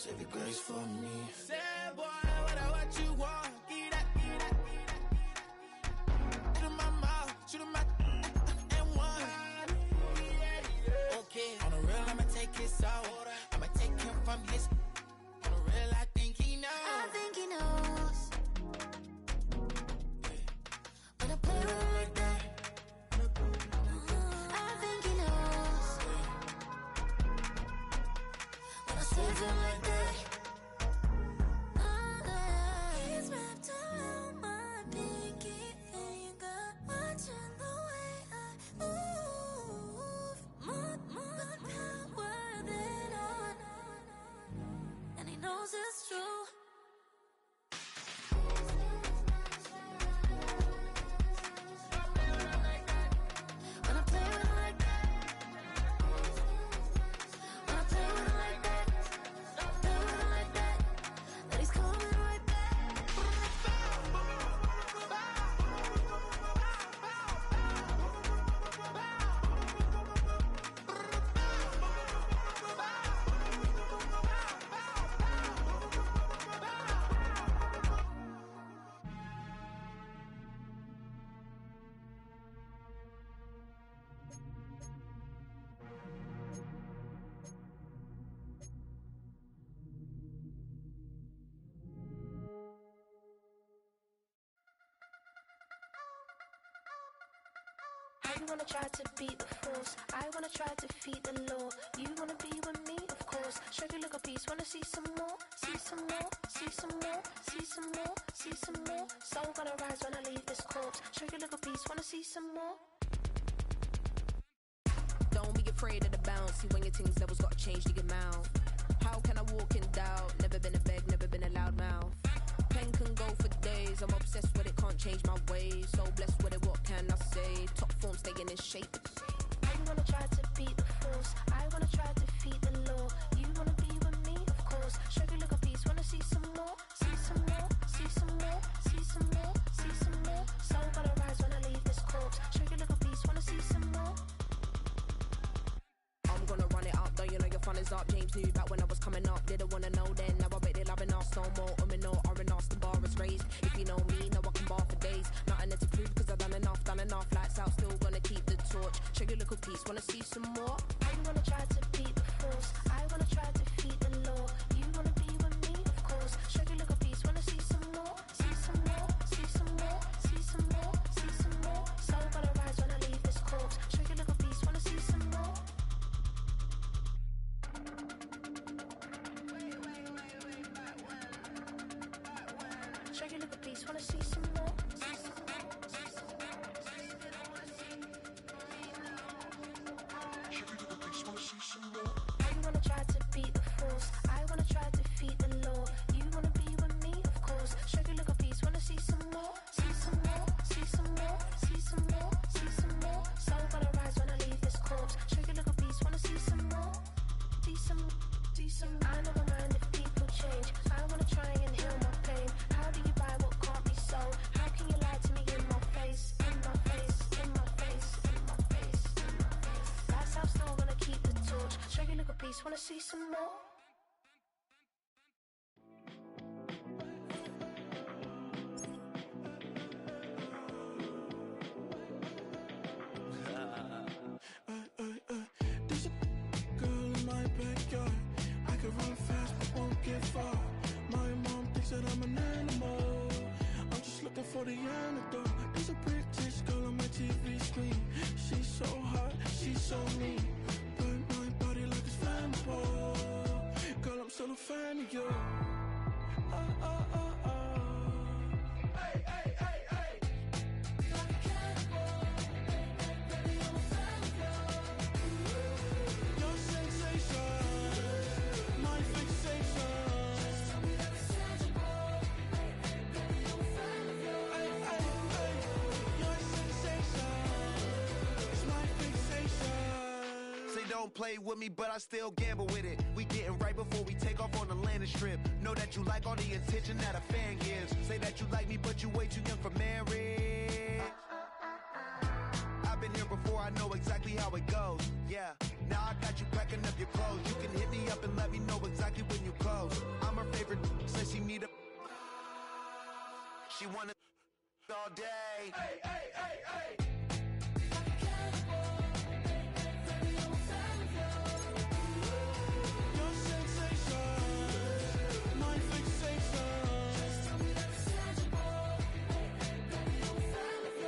Save your grace for me. Say, boy, what you want? Get that. Shoot in my mouth, shoot in my and one. Okay, on the real, I'ma take his out. I'ma take him from his. On the real, I think he knows. I think he knows. When I play with him like that, I think he knows. When I save him like that. You wanna try to beat the force, I wanna try to defeat the law. You wanna be with me, of course. Show you look a piece, wanna see some more, see some more, see some more, see some more, see some more. Soul gonna rise when I leave this corpse. Show you look a piece, wanna see some more. Don't be afraid of the bounce. See when your things levels gotta change to get mouth. How can I walk in doubt? Never been a beg, never been a loud mouth. Pen can go for days. I'm obsessed with it, can't change my ways. So blessed with it, what can I say? Top form staying in shape. You wanna try to beat the force, I wanna try to defeat the law. You wanna be with me, of course. Show you look a piece, wanna see some more, see some more, see some more, see some more, see some more. Soul gonna rise when I leave this corpse. Show you look a piece, wanna see some more. I'm gonna run it up, though you know your fun is up. James knew back when I was coming up, didn't wanna know then. Now I bet they're loving us no more. No R&R, the bar is raised. If you know me, know I can bar for days. Nothing to prove cause I've done enough. Lights out, still gonna keep the torch. Show you a little piece, wanna see some more? You wanna try to beat the force, I wanna try to defeat the law. You wanna be with me, of course. Show you a little piece, wanna see some more, see some more, see some more, see some more, see some more. Soul gonna rise when I leave this corpse. Show you a little piece, wanna see some more. Show you a little piece, wanna see some more. You wanna try to beat the force, I wanna try to defeat the law. You wanna be with me, of course. Show you a little piece, wanna see some more, see some more, see some more, see some more, see some more. Soul gonna rise when I leave this corpse. Show you a little piece, wanna see some more, see some, see some. I never mind if people change. I wanna try and heal my pain. How do you buy what can't be sold? How can you lie to me in my face, in my face, in my face, in my face, in my face? That's how still gonna keep the torch. Show you a little piece, wanna see some more? There's a girl in my backyard. I can run fast but won't get far. My mom thinks that I'm an animal. I'm just looking for the antidote. There's a British girl on my TV screen. She's so hot, she's so mean. Burn my body like it's flammable. Girl, I'm still a fan of you. Hey, hey, hey, hey. Like a cannibal. Baby, I'm a fan of you. Your sensation, my fixation. Just tell me that it's tangible. Baby, I'm a fan of you. Hey, hey, hey. Your sensation is my fixation. Say don't play with me, but I still gamble with it. We getting right before we take off on the landing strip. Know that you like all the attention that a fan gives. Say that you like me, but you way too young for marriage. I've been here before, I know exactly how it goes. Yeah, now I got you packing up your clothes. You can hit me up and let me know exactly when you close. She wanna all day. Your sensation, my fixation.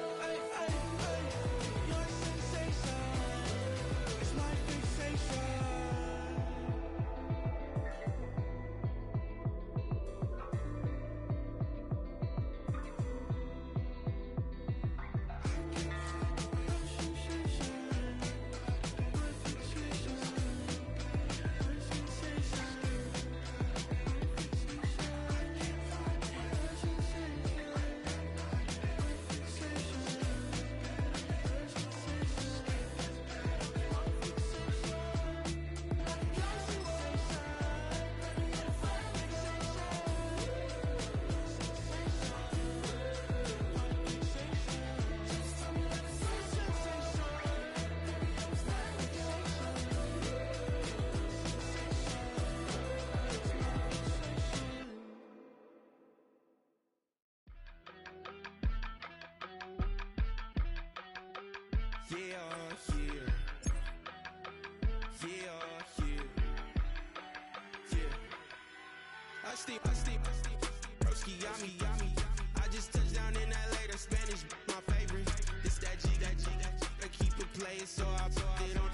Hey, hey, hey. Your sensation is my fixation. Broski, yummy. I just touched down in LA, the Spanish, my favorite. This that G, I keep it playing, so I put it on.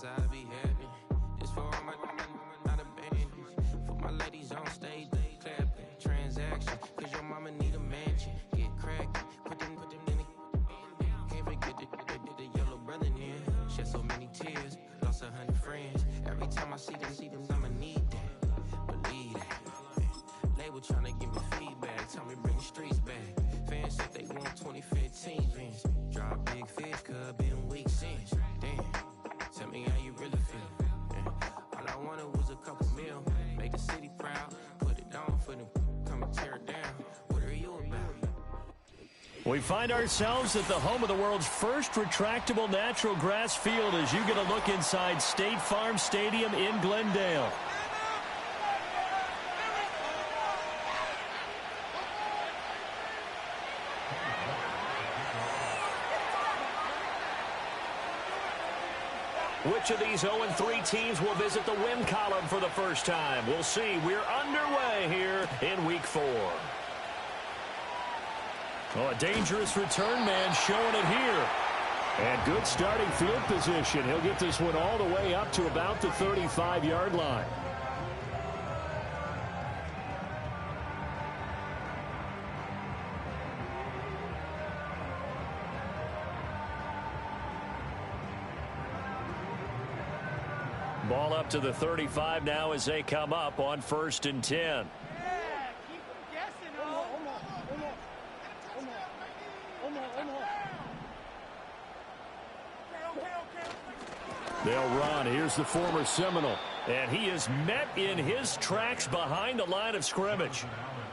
that's how I be having. This for all my not abandoned. For my ladies on stage, they clapping. Transaction, cause your mama need a mansion. Get crackin', put them in the. Can't forget the yellow brother in. Shed so many tears, lost 100 friends. Every time I see them, I'ma need that. Believe that. Label tryna give me feedback, tell me bring the streets back. Fans said they want 2015 Vince. Drop big fish, cuz been weak since. Damn, tell me how you really feel. All I wanted was a couple mil, make the city proud, put it on for them, come and tear it down. What are you about? We find ourselves at the home of the world's first retractable natural grass field as you get a look inside State Farm Stadium in Glendale. Which of these 0-3 teams will visit the win column for the first time? We'll see. We're underway here in Week 4. Oh, a dangerous return man showing it here. And good starting field position. He'll get this one all the way up to about the 35-yard line. Ball up to the 35 now as they come up on 1st and 10. They'll run. Here's the former Seminole. And he is met in his tracks behind the line of scrimmage.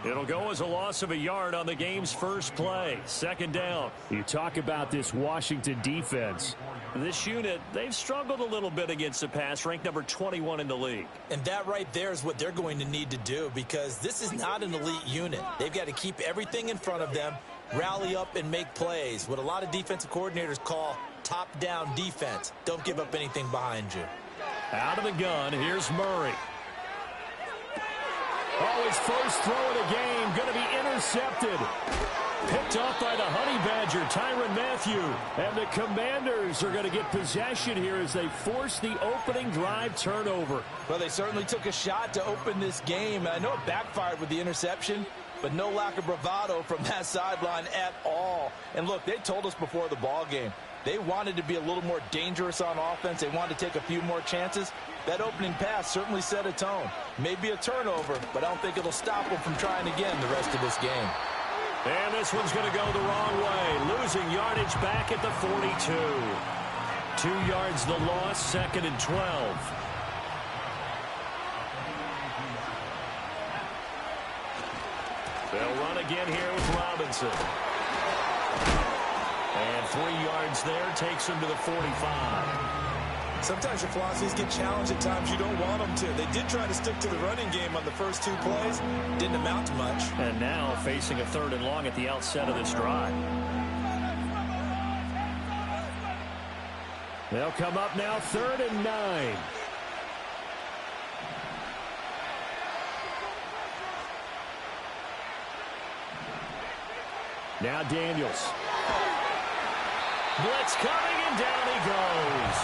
It'll go as a loss of a yard on the game's first play. 2nd down. You talk about this Washington defense. This unit, they've struggled a little bit against the pass, ranked number 21 in the league. And that right there is what they're going to need to do, because this is not an elite unit. They've got to keep everything in front of them, rally up and make plays. What a lot of defensive coordinators call top-down defense. Don't give up anything behind you. Out of the gun, here's Murray. Oh, his first throw of the game, going to be intercepted. Picked off by the Honey Badger, Tyrann Mathieu. And the Commanders are going to get possession here as they force the opening drive turnover. Well, they certainly took a shot to open this game. I know it backfired with the interception, but no lack of bravado from that sideline at all. And look, they told us before the ball game, they wanted to be a little more dangerous on offense. They wanted to take a few more chances. That opening pass certainly set a tone. Maybe a turnover, but I don't think it'll stop them from trying again the rest of this game. And this one's going to go the wrong way. Losing yardage back at the 42. 2 yards the loss, 2nd and 12. They'll run again here with Robinson. And 3 yards there takes him to the 45. Sometimes your philosophies get challenged at times you don't want them to. They did try to stick to the running game on the first 2 plays. Didn't amount to much. And now facing a 3rd and long at the outset of this drive. They'll come up now 3rd and 9. Now Daniels. Blitz coming, and down he goes.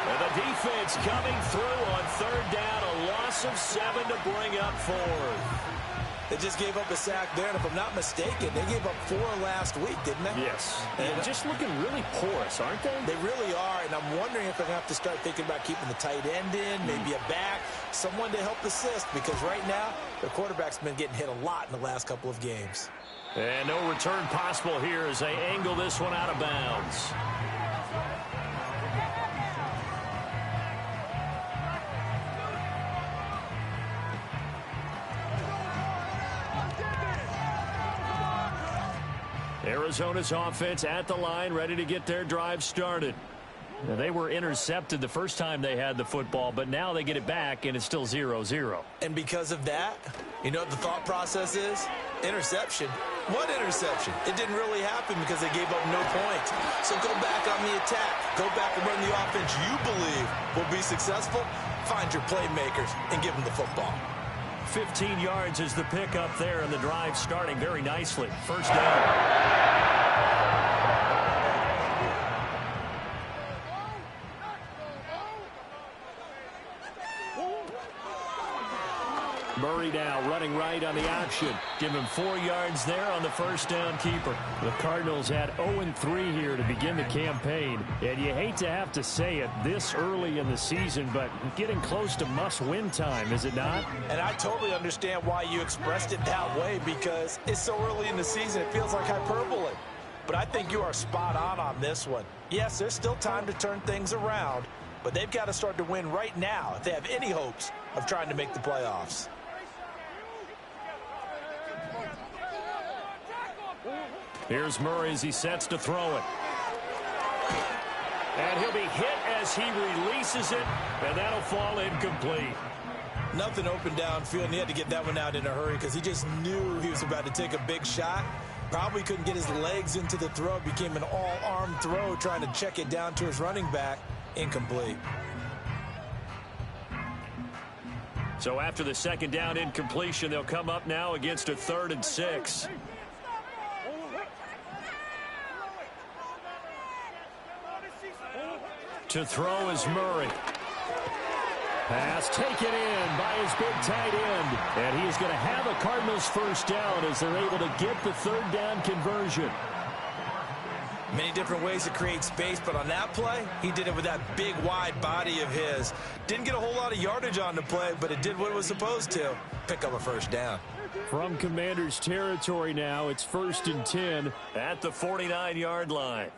And the defense coming through on 3rd down, a loss of 7 to bring up 4th. They just gave up a sack there, and if I'm not mistaken, they gave up 4 last week, didn't they? Yes. And just looking really porous, aren't they? They really are, and I'm wondering if they're going to have to start thinking about keeping the tight end in, maybe a back, someone to help assist, because right now, their quarterback's been getting hit a lot in the last couple of games. And no return possible here as they angle this one out of bounds. Arizona's offense at the line, ready to get their drive started. Now, they were intercepted the first time they had the football, but now they get it back, and it's still 0-0. And because of that, you know what the thought process is? Interception. What interception? It didn't really happen because they gave up no points. So go back on the attack. Go back and run the offense you believe will be successful. Find your playmakers and give them the football. 15 yards is the pickup there, and the drive starting very nicely. 1st down. Murray now running right on the option. Give him 4 yards there on the first down keeper. The Cardinals had 0-3 here to begin the campaign. And you hate to have to say it this early in the season, but getting close to must-win time, is it not? And I totally understand why you expressed it that way, because it's so early in the season it feels like hyperbole. But I think you are spot on this one. Yes, there's still time to turn things around, but they've got to start to win right now if they have any hopes of trying to make the playoffs. Here's Murray as he sets to throw it. And he'll be hit as he releases it, and that'll fall incomplete. Nothing open downfield, and he had to get that one out in a hurry because he just knew he was about to take a big shot. Probably couldn't get his legs into the throw. Became an all-arm throw trying to check it down to his running back. Incomplete. So after the second down incompletion, they'll come up now against a 3rd and 6. To throw is Murray. Pass taken in by his big tight end. And he is going to have a Cardinals first down as they're able to get the 3rd down conversion. Many different ways to create space, but on that play, he did it with that big, wide body of his. Didn't get a whole lot of yardage on the play, but it did what it was supposed to. Pick up a first down. From Commanders territory now, it's 1st and 10 at the 49-yard line.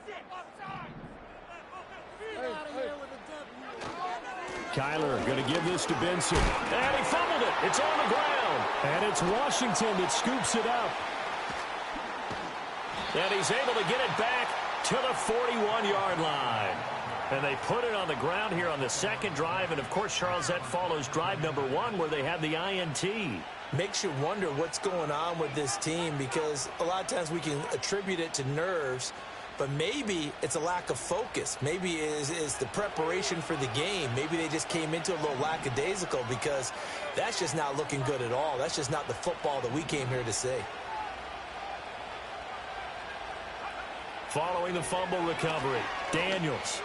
Kyler going to give this to Benson. And he fumbled it. It's on the ground. And it's Washington that scoops it up. And he's able to get it back to the 41-yard line. And they put it on the ground here on the second drive. And, of course, Charles, that follows drive number 1 where they had the INT. Makes you wonder what's going on with this team, because a lot of times we can attribute it to nerves, but maybe it's a lack of focus. Maybe it's the preparation for the game. Maybe they just came into a little lackadaisical, because that's just not looking good at all. That's just not the football that we came here to see. Following the fumble recovery, Daniels.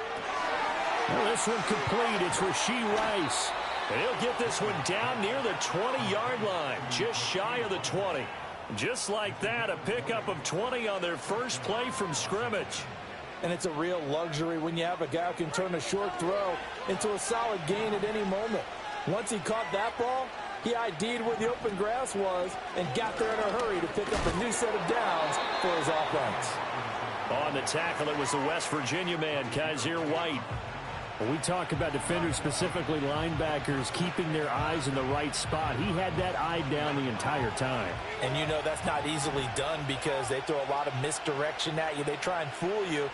Well, this one complete. It's Rashee Rice. And he'll get this one down near the 20-yard line, just shy of the 20. Just like that, a pickup of 20 on their first play from scrimmage. And it's a real luxury when you have a guy who can turn a short throw into a solid gain at any moment. Once he caught that ball, he ID'd where the open grass was and got there in a hurry to pick up a new set of downs for his offense. On the tackle, it was the West Virginia man, Kaiser White. When we talk about defenders, specifically linebackers, keeping their eyes in the right spot, he had that eye down the entire time. And you know that's not easily done, because they throw a lot of misdirection at you. They try and fool you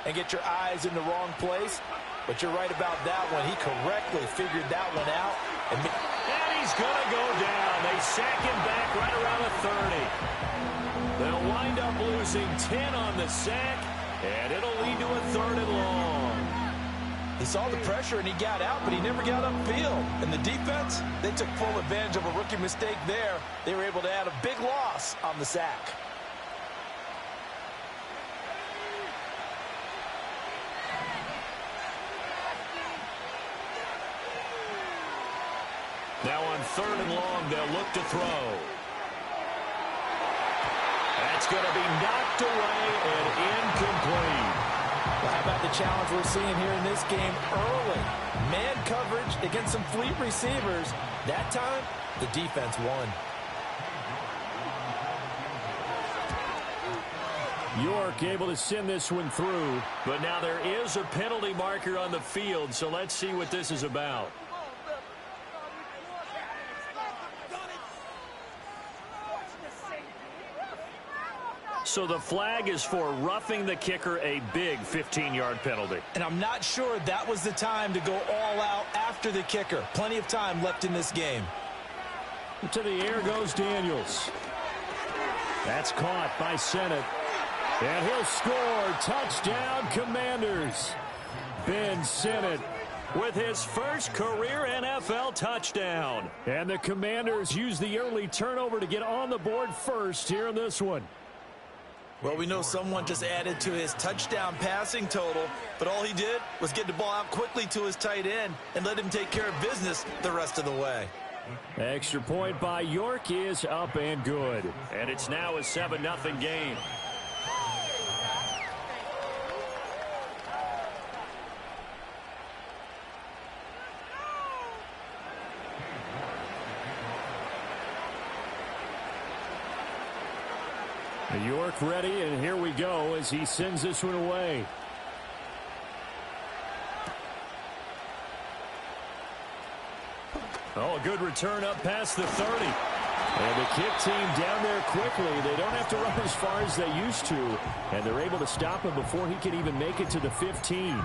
and get your eyes in the wrong place. But you're right about that one. He correctly figured that one out. And he's going to go down. They sack him back right around the 30. They'll wind up losing 10 on the sack, and it'll lead to a 3rd and long. He saw the pressure and he got out, but he never got upfield. And the defense, they took full advantage of a rookie mistake there. They were able to add a big loss on the sack. Now on 3rd and long, they'll look to throw. That's going to be knocked away and incomplete. Well, how about the challenge we're seeing here in this game early? Man coverage against some fleet receivers. That time, the defense won. York able to send this one through. But now there is a penalty marker on the field, so let's see what this is about. So the flag is for roughing the kicker, a big 15-yard penalty. And I'm not sure that was the time to go all out after the kicker. Plenty of time left in this game. To the air goes Daniels. That's caught by Sennett. And he'll score. Touchdown, Commanders. Ben Sennett with his first career NFL touchdown. And the Commanders use the early turnover to get on the board first here in this one. Well, we know someone just added to his touchdown passing total, but all he did was get the ball out quickly to his tight end and let him take care of business the rest of the way. Extra point by York is up and good. And it's now a 7-0 game. York ready, and here we go as he sends this one away. Oh, a good return up past the 30. And the kick team down there quickly. They don't have to run as far as they used to, and they're able to stop him before he can even make it to the 15.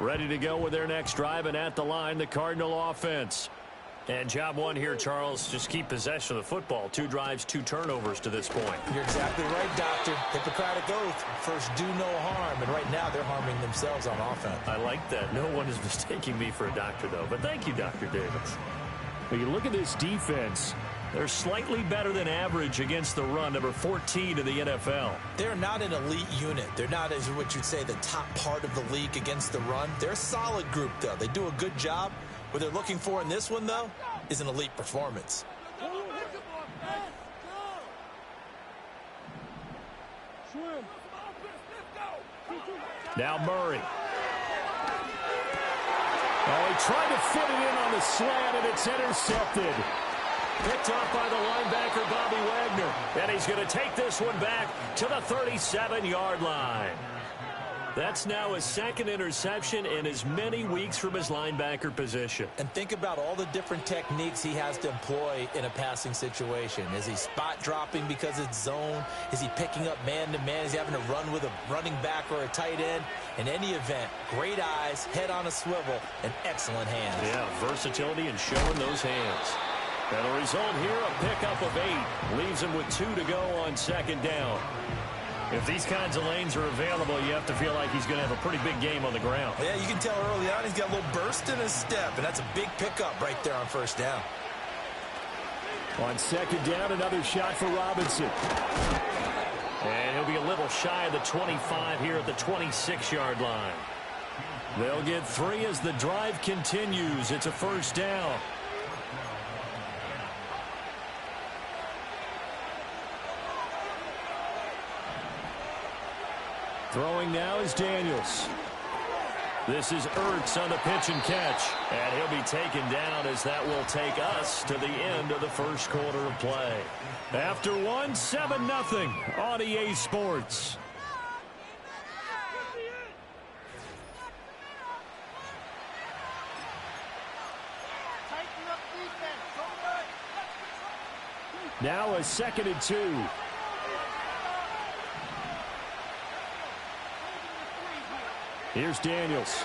Ready to go with their next drive, and at the line, the Cardinal offense. And job one here, Charles, just keep possession of the football. 2 drives, 2 turnovers to this point. You're exactly right, Doctor. Hippocratic oath. First, do no harm. And right now, they're harming themselves on offense. I like that. No one is mistaking me for a doctor, though. But thank you, Dr. Davis. When you look at this defense, they're slightly better than average against the run, number 14 in the NFL. They're not an elite unit. They're not, as what you'd say, the top part of the league against the run. They're a solid group, though. They do a good job. What they're looking for in this one, though, is an elite performance. Now Murray. Oh, he tried to fit it in on the slant, and it's intercepted. Picked off by the linebacker, Bobby Wagner. And he's going to take this one back to the 37-yard line. That's now his 2nd interception in as many weeks from his linebacker position. And think about all the different techniques he has to employ in a passing situation. Is he spot dropping because it's zone? Is he picking up man-to-man? Is he having to run with a running back or a tight end? In any event, great eyes, head on a swivel, and excellent hands. Yeah, versatility and showing those hands. And the result here, a pickup of 8. Leaves him with 2 to go on 2nd down. If these kinds of lanes are available, you have to feel like he's going to have a pretty big game on the ground. Yeah, you can tell early on he's got a little burst in his step, and that's a big pickup right there on 1st down. On 2nd down, another shot for Robinson. And he'll be a little shy of the 25 here at the 26-yard line. They'll get 3 as the drive continues. It's a 1st down. Throwing now is Daniels. This is Ertz on the pitch and catch. And he'll be taken down as that will take us to the end of the 1st quarter of play. After 1, 7-0 on EA Sports. Now a 2nd and 2. Here's Daniels.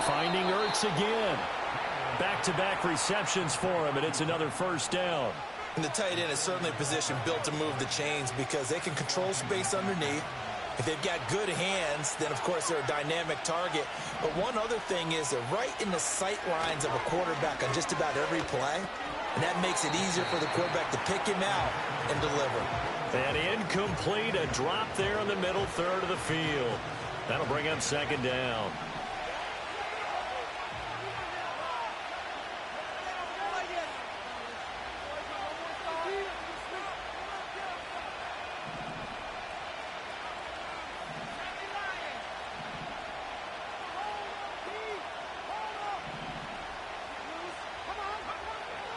Finding Ertz again. Back-to-back receptions for him, and it's another 1st down. And the tight end is certainly a position built to move the chains because they can control space underneath. If they've got good hands, then, of course, they're a dynamic target. But one other thing is they're right in the sight lines of a quarterback on just about every play, and that makes it easier for the quarterback to pick him out and deliver. And incomplete, a drop there in the middle third of the field. That'll bring up 2nd down.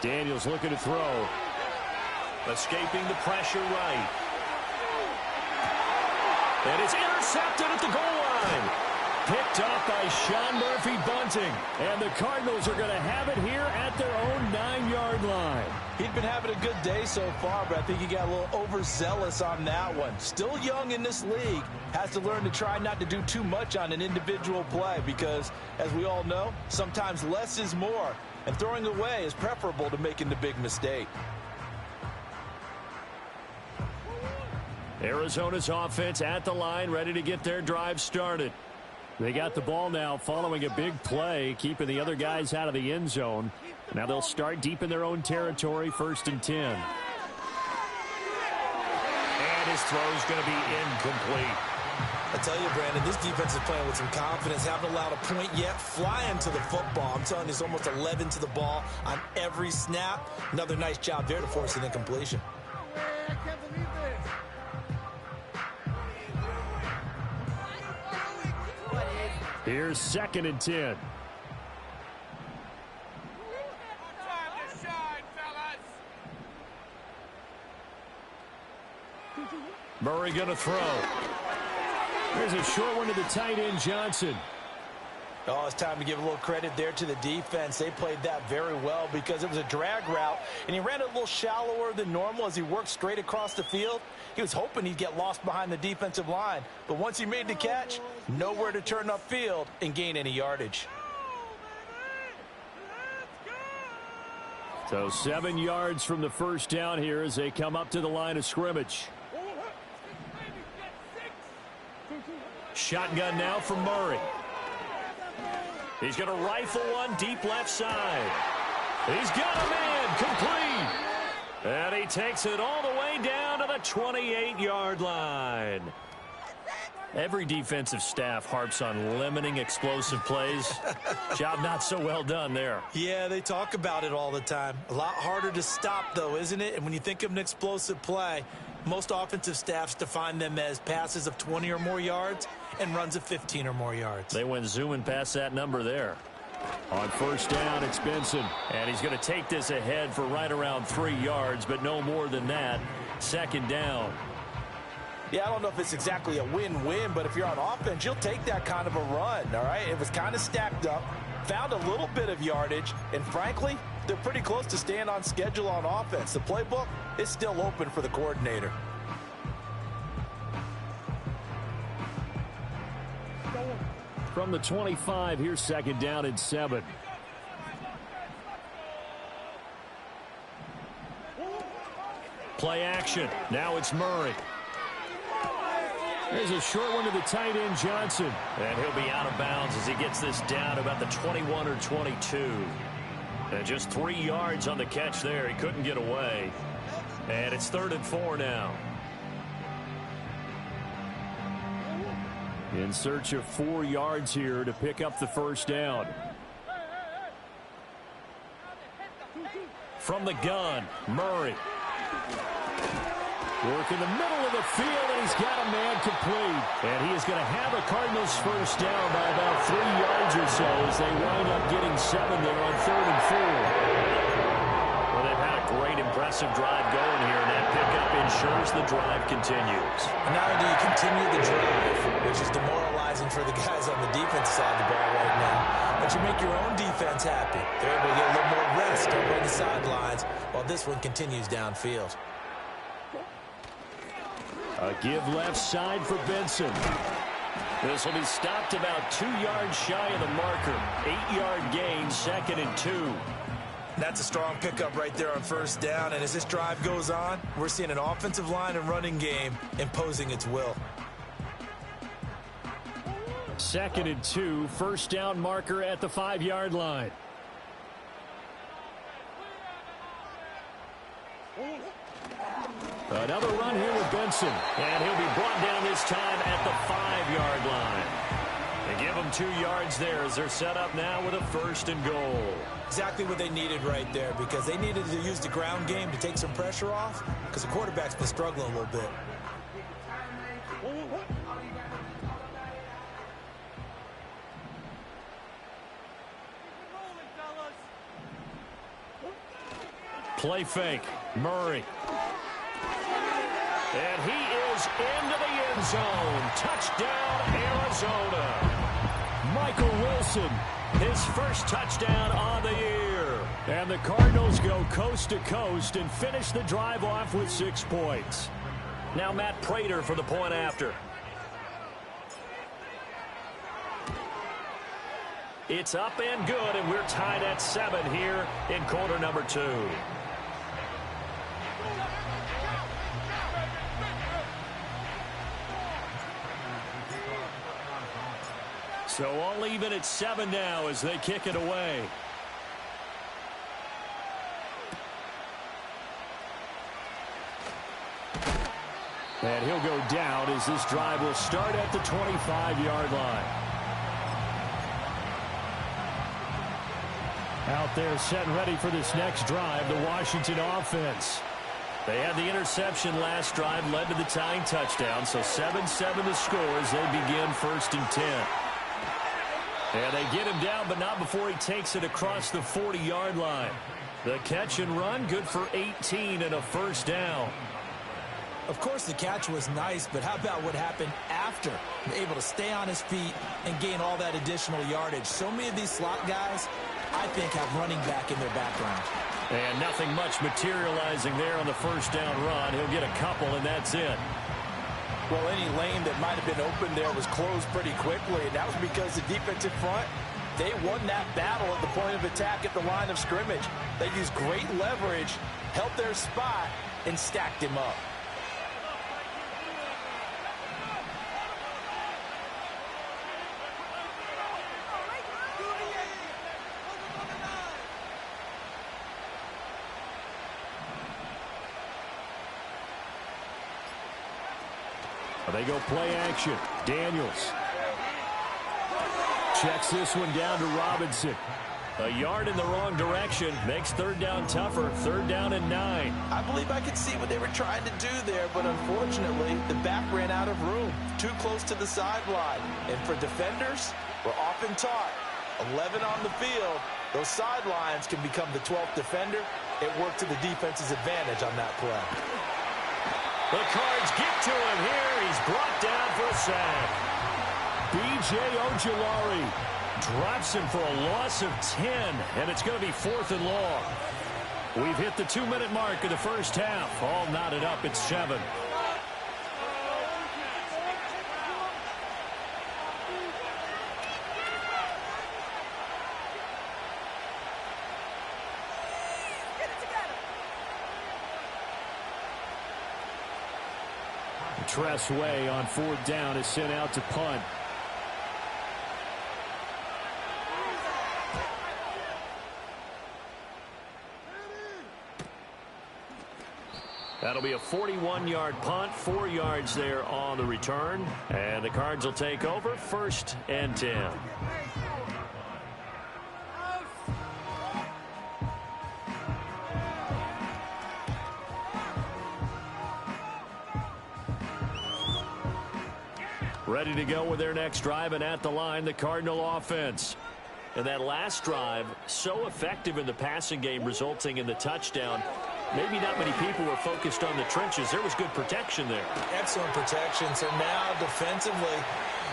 Daniels looking to throw. Escaping the pressure right. And it's intercepted at the goal line. Picked off by Sean Murphy-Bunting. And the Cardinals are going to have it here at their own 9-yard line. He'd been having a good day so far, but I think he got a little overzealous on that one. Still young in this league. Has to learn to try not to do too much on an individual play because, as we all know, sometimes less is more. And throwing away is preferable to making the big mistake. Arizona's offense at the line, ready to get their drive started. They got the ball now following a big play, keeping the other guys out of the end zone. Now they'll start deep in their own territory, 1st and 10. And his throw's going to be incomplete. I tell you, Brandon, this defense is playing with some confidence. Haven't allowed a point yet. Flying to the football. I'm telling you, it's almost 11 to the ball on every snap. Another nice job there to force an incompletion. I can't believe this. Here's 2nd and 10. Murray going to throw. There's a short one to the tight end, Johnson. Oh, it's time to give a little credit there to the defense. They played that very well because it was a drag route, and he ran it a little shallower than normal as he worked straight across the field. He was hoping he'd get lost behind the defensive line, but once he made the catch, nowhere to turn upfield and gain any yardage. So 7 yards from the first down here as they come up to the line of scrimmage. Shotgun now from Murray. He's going to rifle one deep left side. He's got a man complete. And he takes it all the way down to the 28-yard line. Every defensive staff harps on limiting explosive plays. Job not so well done there. Yeah, they talk about it all the time. A lot harder to stop, though, isn't it? And when you think of an explosive play, most offensive staffs define them as passes of 20 or more yards and runs of 15 or more yards. They went zooming past that number there. On first down, it's Benson. And he's going to take this ahead for right around 3 yards, but no more than that. 2nd down. Yeah, I don't know if it's exactly a win-win, but if you're on offense, you'll take that kind of a run, all right? It was kind of stacked up, found a little bit of yardage, and frankly, they're pretty close to staying on schedule on offense. The playbook is still open for the coordinator. From the 25, here's 2nd down and 7. Play action. Now it's Murray. There's a short one to the tight end, Johnson. And he'll be out of bounds as he gets this down about the 21 or 22. And just 3 yards on the catch there. He couldn't get away. And it's 3rd and 4 now. In search of 4 yards here to pick up the first down. From the gun, Murray. Work in the middle of the field, and he's got a man complete. And he is going to have a Cardinals first down by about 3 yards or so as they wind up getting 7 there on 3rd and 4. Well, they've had a great, impressive drive going here, and that pickup ensures the drive continues. And not only do you continue the drive, which is demoralizing for the guys on the defense side of the ball right now, but you make your own defense happy. They're able to get a little more rest over on the sidelines while this one continues downfield. A give left side for Benson. This will be stopped about 2 yards shy of the marker. 8-yard gain, 2nd and 2. That's a strong pickup right there on first down. And as this drive goes on, we're seeing an offensive line and running game imposing its will. 2nd and 2, first down marker at the 5-yard line. Another run here with Benson. And he'll be brought down this time at the 5-yard line. They give them 2 yards there as they're set up now with a 1st and goal. Exactly what they needed right there, because they needed to use the ground game to take some pressure off, because the quarterback's been struggling a little bit. Play fake. Murray. And he is into the end zone. Touchdown, Arizona. Michael Wilson, his first touchdown on the year. And the Cardinals go coast to coast and finish the drive off with 6 points. Now Matt Prater for the point after. It's up and good, and we're tied at 7 here in quarter number 2. So all even at 7 now as they kick it away. And he'll go down as this drive will start at the 25-yard line. Out there set and ready for this next drive, the Washington offense. They had the interception last drive, led to the tying touchdown, so 7-7 the score as they begin 1st and 10. And they get him down, but not before he takes it across the 40-yard line. The catch and run, good for 18 and a first down. Of course, the catch was nice, but how about what happened after? Able to stay on his feet and gain all that additional yardage. So many of these slot guys, I think, have running back in their background. And nothing much materializing there on the first down run. He'll get a couple, and that's it. Well, any lane that might have been open there was closed pretty quickly, and that was because the defensive front, they won that battle at the point of attack at the line of scrimmage. They used great leverage, held their spot, and stacked him up. They go play action. Daniels checks this one down to Robinson. A yard in the wrong direction makes 3rd down tougher. 3rd down and 9. I believe I could see what they were trying to do there, but unfortunately, the back ran out of room. Too close to the sideline. And for defenders, we're often taught 11 on the field. Those sidelines can become the 12th defender. It worked to the defense's advantage on that play. The Cards get to him here. He's brought down for a sack. B.J. Ojulari drops him for a loss of 10, and it's going to be 4th and long. We've hit the 2-minute mark of the first half. All knotted up at 7. Tressway on 4th down is sent out to punt. That'll be a 41-yard punt, 4 yards there on the return. And the Cards will take over 1st and 10. Ready to go with their next drive, and at the line, the Cardinal offense. And that last drive, so effective in the passing game, resulting in the touchdown. Maybe not many people were focused on the trenches. There was good protection there. Excellent protection. So now, defensively,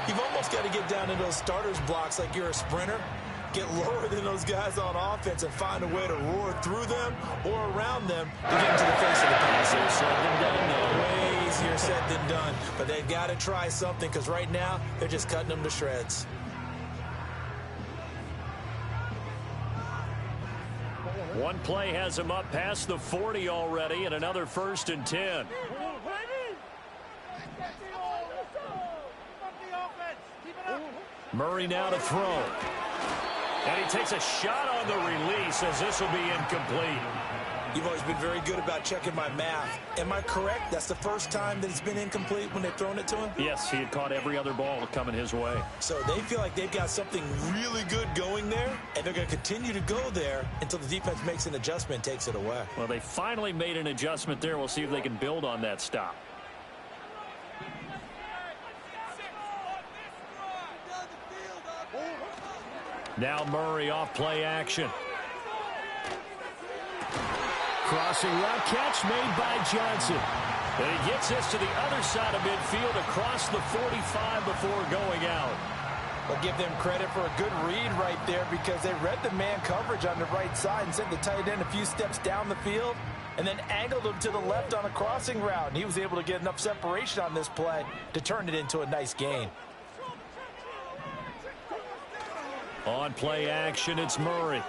you've almost got to get down into those starters blocks like you're a sprinter. Get lower than those guys on offense and find a way to roar through them or around them to get into the face of the pass. Easier said than done, though. Way easier said than done. But they've got to try something because right now they're just cutting them to shreds. One play has him up past the 40 already, and another 1st and 10. Murray now to throw. And he takes a shot on the release as this will be incomplete. You've always been very good about checking my math. Am I correct? That's the first time that it's been incomplete when they've thrown it to him? Yes, he had caught every other ball coming his way. So they feel like they've got something really good going there, and they're going to continue to go there until the defense makes an adjustment and takes it away. Well, they finally made an adjustment there. We'll see if they can build on that stop. Now Murray off play action. Crossing route catch made by Johnson. And he gets this to the other side of midfield across the 45 before going out. I'll give them credit for a good read right there because they read the man coverage on the right side and sent the tight end a few steps down the field and then angled him to the left on a crossing route. And he was able to get enough separation on this play to turn it into a nice gain. On play action, it's Murray.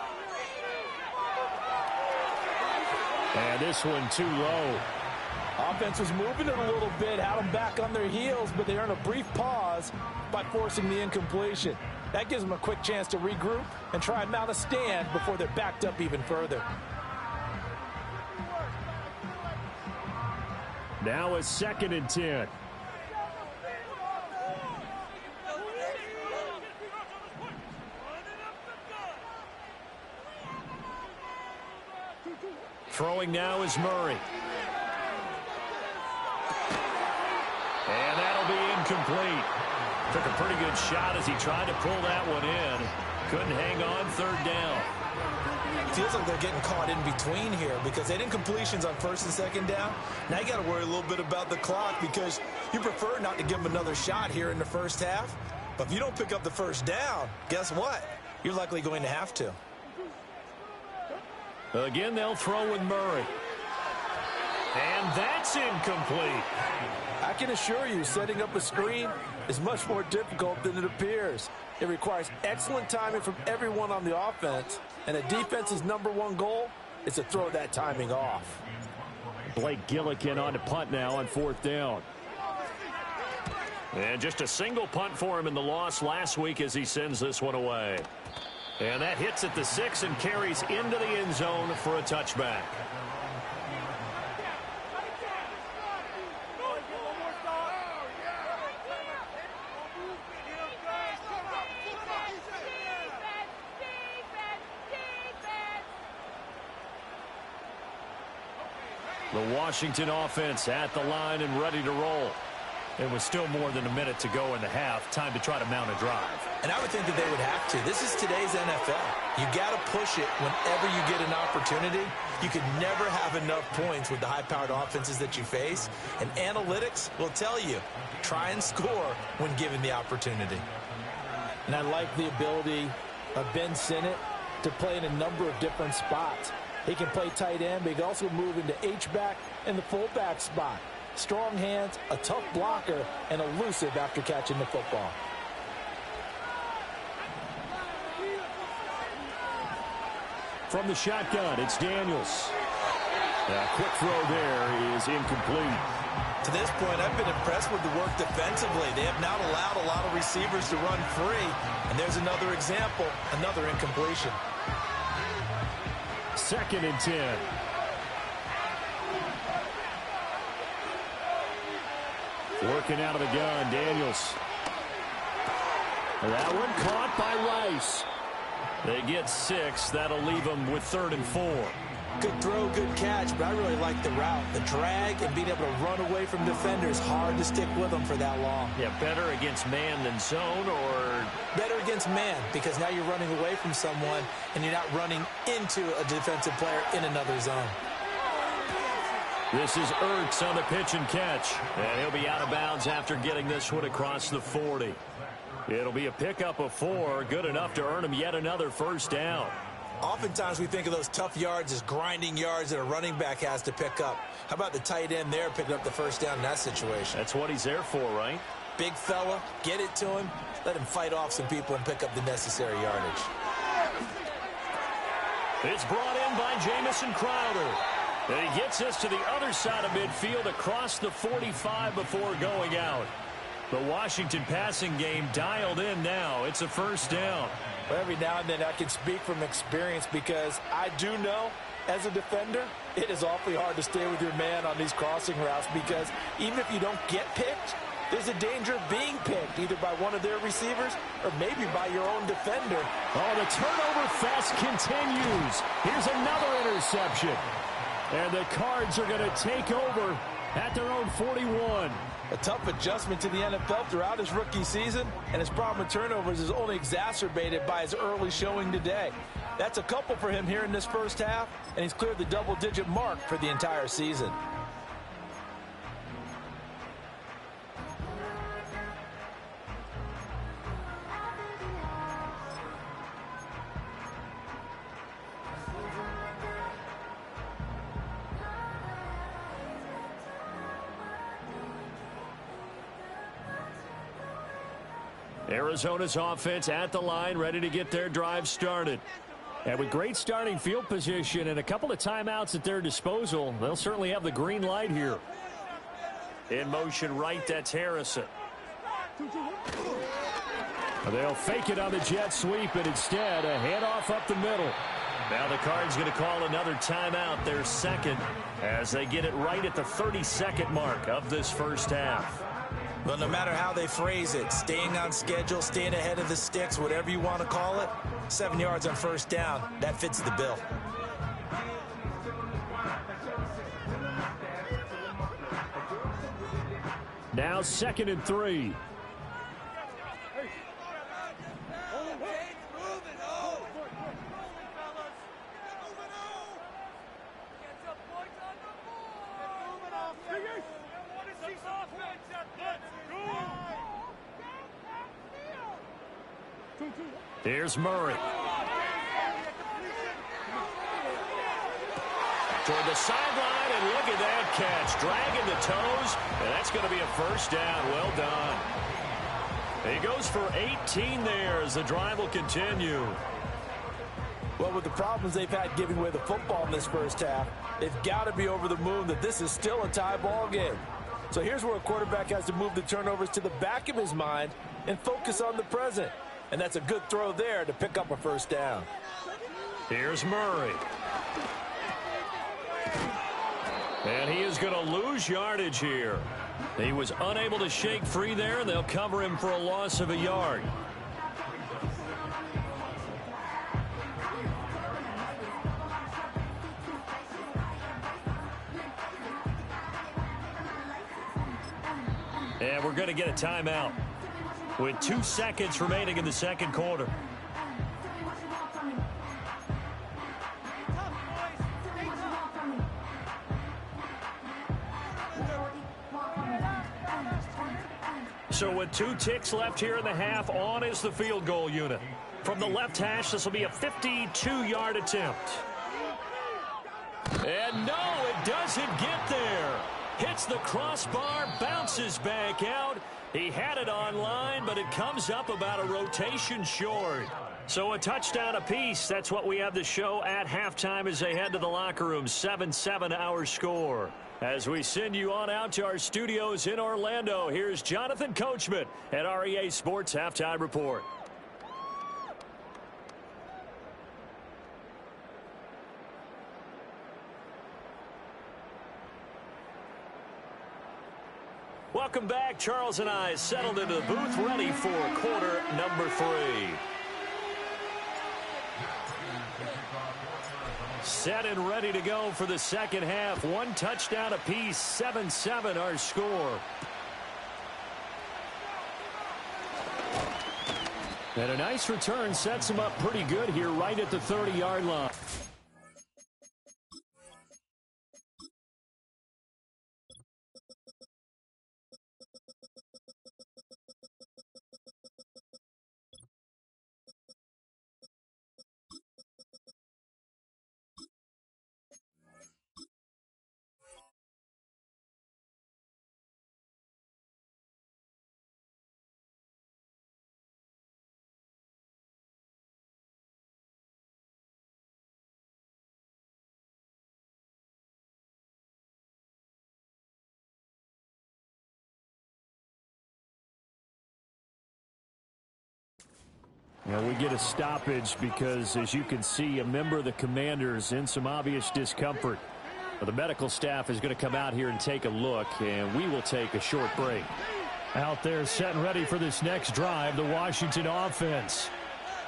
And this one too low. Offense was moving it a little bit, had them back on their heels, but they earned a brief pause by forcing the incompletion. That gives them a quick chance to regroup and try and mount a stand before they're backed up even further. Now a 2nd and 10. Throwing now is Murray. And that'll be incomplete. Took a pretty good shot as he tried to pull that one in. Couldn't hang on, 3rd down. Feels like they're getting caught in between here because they didn't completions on 1st and 2nd down. Now you got to worry a little bit about the clock because you prefer not to give them another shot here in the 1st half. But if you don't pick up the 1st down, guess what? You're likely going to have to. Again, they'll throw with Murray. And that's incomplete. I can assure you, setting up a screen is much more difficult than it appears. It requires excellent timing from everyone on the offense, and a defense's #1 goal is to throw that timing off. Blake Gillikin on to punt now on 4th down. And just a single punt for him in the loss last week as he sends this one away. And that hits at the 6 and carries into the end zone for a touchback. The Washington offense at the line and ready to roll. It was still more than a minute to go in the half. Time to try to mount a drive. And I would think that they would have to. This is today's NFL. You got to push it whenever you get an opportunity. You could never have enough points with the high-powered offenses that you face. And analytics will tell you, try and score when given the opportunity. And I like the ability of Ben Sinnott to play in a number of different spots. He can play tight end, but he can also move into H-back and the fullback spot. Strong hands, a tough blocker, and elusive after catching the football. From the shotgun, it's Daniels. A quick throw there is incomplete. To this point, I've been impressed with the work defensively. They have not allowed a lot of receivers to run free. And there's another example, another incompletion. 2nd and 10. Working out of the gun, Daniels. That one caught by Rice. They get 6. That'll leave them with 3rd and 4. Good throw, good catch, but I really like the route. The drag and being able to run away from defenders, hard to stick with them for that long. Yeah, better against man than zone, or? Better against man, because now you're running away from someone and you're not running into a defensive player in another zone. This is Ertz on the pitch and catch. And he'll be out of bounds after getting this one across the 40. It'll be a pickup of 4, good enough to earn him yet another 1st down. Oftentimes we think of those tough yards as grinding yards that a running back has to pick up. How about the tight end there picking up the 1st down in that situation? That's what he's there for, right? Big fella, get it to him, let him fight off some people and pick up the necessary yardage. It's brought in by Jamison Crowder. And he gets us to the other side of midfield across the 45 before going out. The Washington passing game dialed in now. It's a 1st down. Well, every now and then I can speak from experience because I do know as a defender it is awfully hard to stay with your man on these crossing routes because even if you don't get picked, there's a danger of being picked either by one of their receivers or maybe by your own defender. Oh, the turnover fest continues. Here's another interception. And the Cards are going to take over at their own 41. A tough adjustment to the NFL throughout his rookie season, and his problem with turnovers is only exacerbated by his early showing today. That's a couple for him here in this 1st half, and he's cleared the double-digit mark for the entire season. Arizona's offense at the line, ready to get their drive started. And with great starting field position and a couple of timeouts at their disposal, they'll certainly have the green light here. In motion right, that's Harrison. They'll fake it on the jet sweep, and instead a handoff up the middle. Now the Cards going to call another timeout, their second, as they get it right at the 32nd mark of this first half. Well, no matter how they phrase it, staying on schedule, staying ahead of the sticks, whatever you want to call it, 7 yards on first down, that fits the bill. Now 2nd and 3. Here's Murray. Toward the sideline, and look at that catch. Dragging the toes, and that's going to be a first down. Well done. He goes for 18 there as the drive will continue. Well, with the problems they've had giving away the football in this first half, they've got to be over the moon that this is still a tie ball game. So here's where a quarterback has to move the turnovers to the back of his mind and focus on the present. And that's a good throw there to pick up a first down. Here's Murray. And he is going to lose yardage here. He was unable to shake free there, and they'll cover him for a loss of a yard. And we're going to get a timeout with 2 seconds remaining in the second quarter. So with 2 ticks left here in the half, on is the field goal unit. From the left hash, this will be a 52-yard attempt. And no, it doesn't get there. Hits the crossbar, bounces back out. He had it online, but it comes up about a rotation short. So a touchdown apiece. That's what we have to show at halftime as they head to the locker room. 7-7 our score. As we send you on out to our studios in Orlando, here's Jonathan Coachman at REA Sports Halftime Report. Welcome back. Charles and I settled into the booth, ready for quarter number 3. Set and ready to go for the second half. 1 touchdown apiece, 7-7 our score. And a nice return sets him up pretty good here right at the 30-yard line. Well, we get a stoppage because, as you can see, a member of the Commanders in some obvious discomfort. Well, the medical staff is going to come out here and take a look, and we will take a short break. Out there set and ready for this next drive, the Washington offense.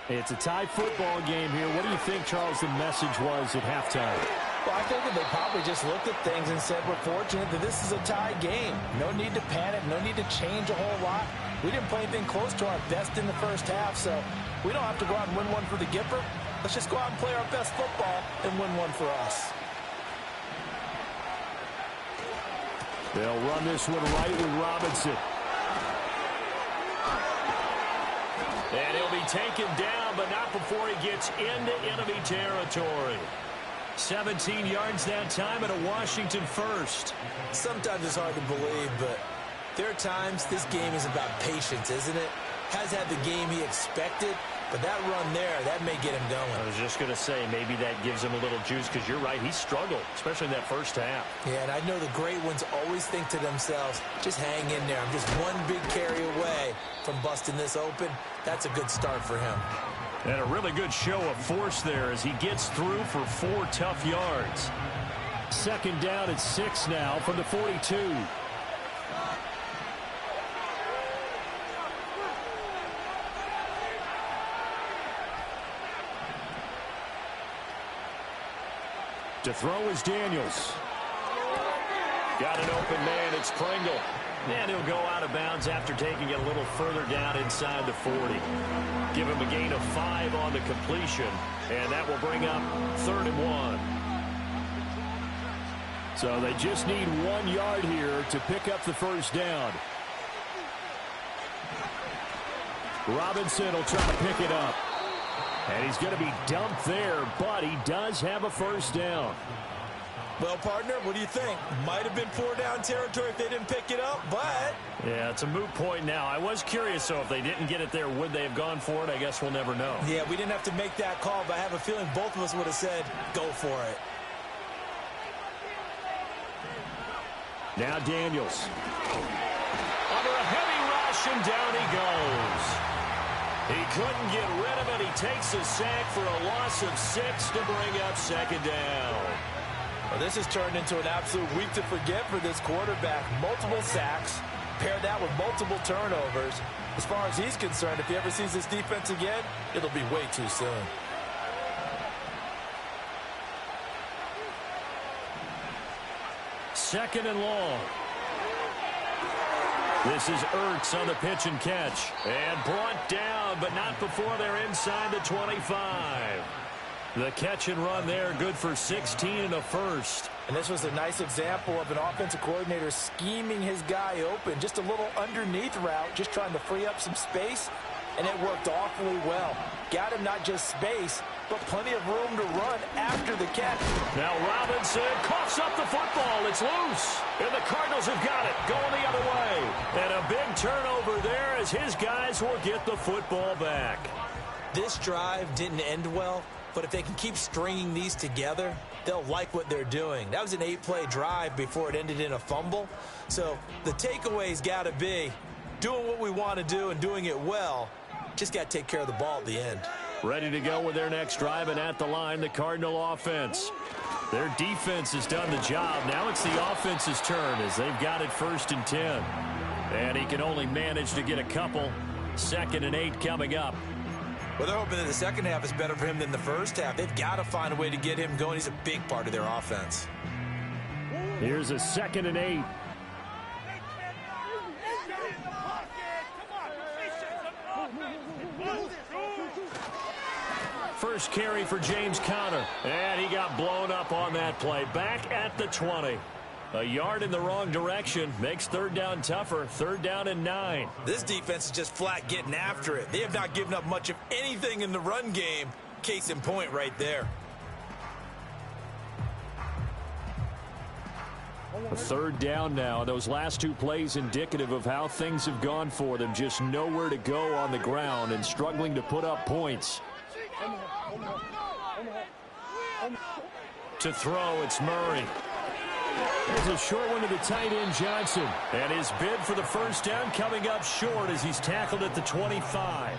It's a tie football game here. What do you think, Charles, the message was at halftime? Well, I think that they probably just looked at things and said, we're fortunate that this is a tie game. No need to panic, no need to change a whole lot. We didn't play anything close to our best in the first half, so we don't have to go out and win one for the Gipper. Let's just go out and play our best football and win one for us. They'll run this one right with Robinson. And he'll be taken down, but not before he gets into enemy territory. 17 yards that time, and a Washington first. Sometimes it's hard to believe, but there are times this game is about patience, isn't it? Has had the game he expected, but that run there, that may get him going. I was just going to say, maybe that gives him a little juice, because you're right, he struggled, especially in that first half. Yeah, and I know the great ones always think to themselves, just hang in there. I'm just one big carry away from busting this open. That's a good start for him. And a really good show of force there as he gets through for 4 tough yards. Second down at 6 now from the 42. To throw is Daniels. Got an open man. It's Pringle. And he'll go out of bounds after taking it a little further down inside the 40. Give him a gain of 5 on the completion. And that will bring up 3rd and 1. So they just need 1 yard here to pick up the first down. Robinson will try to pick it up. And he's going to be dumped there, but he does have a first down. Well, partner, what do you think? Might have been 4 down territory if they didn't pick it up, but... Yeah, it's a moot point now. I was curious, so if they didn't get it there, would they have gone for it? I guess we'll never know. Yeah, we didn't have to make that call, but I have a feeling both of us would have said, go for it. Now Daniels. Under a heavy rush, and down he goes. He couldn't get rid of it. He takes a sack for a loss of 6 to bring up 2nd down. Well, this has turned into an absolute week to forget for this quarterback. Multiple sacks, pair that with multiple turnovers. As far as he's concerned, if he ever sees this defense again, it'll be way too soon. Second and long. This is Ertz on the pitch and catch. And brought down, but not before they're inside the 25. The catch and run there, good for 16 and a first. And this was a nice example of an offensive coordinator scheming his guy open. Just a little underneath route, just trying to free up some space. And it worked awfully well. Got him not just space, but plenty of room to run after the catch. Now Robinson coughs up the football. It's loose. And the Cardinals have got it, going the other way. And a big turnover there as his guys will get the football back. This drive didn't end well, but if they can keep stringing these together, they'll like what they're doing. That was an 8-play drive before it ended in a fumble. So the takeaway's got to be doing what we want to do and doing it well. Just got to take care of the ball at the end. Ready to go with their next drive, and at the line, the Cardinal offense. Their defense has done the job. Now it's the offense's turn as they've got it 1st and 10. And he can only manage to get a couple. 2nd and 8 coming up. Well, they're hoping that the second half is better for him than the first half. They've got to find a way to get him going. He's a big part of their offense. Here's a 2nd and 8. First carry for James Conner. And he got blown up on that play. Back at the 20. A yard in the wrong direction makes 3rd down tougher. 3rd down and 9. This defense is just flat getting after it. They have not given up much of anything in the run game. Case in point right there. A 3rd down now. Those last 2 plays indicative of how things have gone for them. Just nowhere to go on the ground and struggling to put up points. To throw, it's Murray. There's a short one to the tight end, Johnson. And his bid for the first down coming up short as he's tackled at the 25.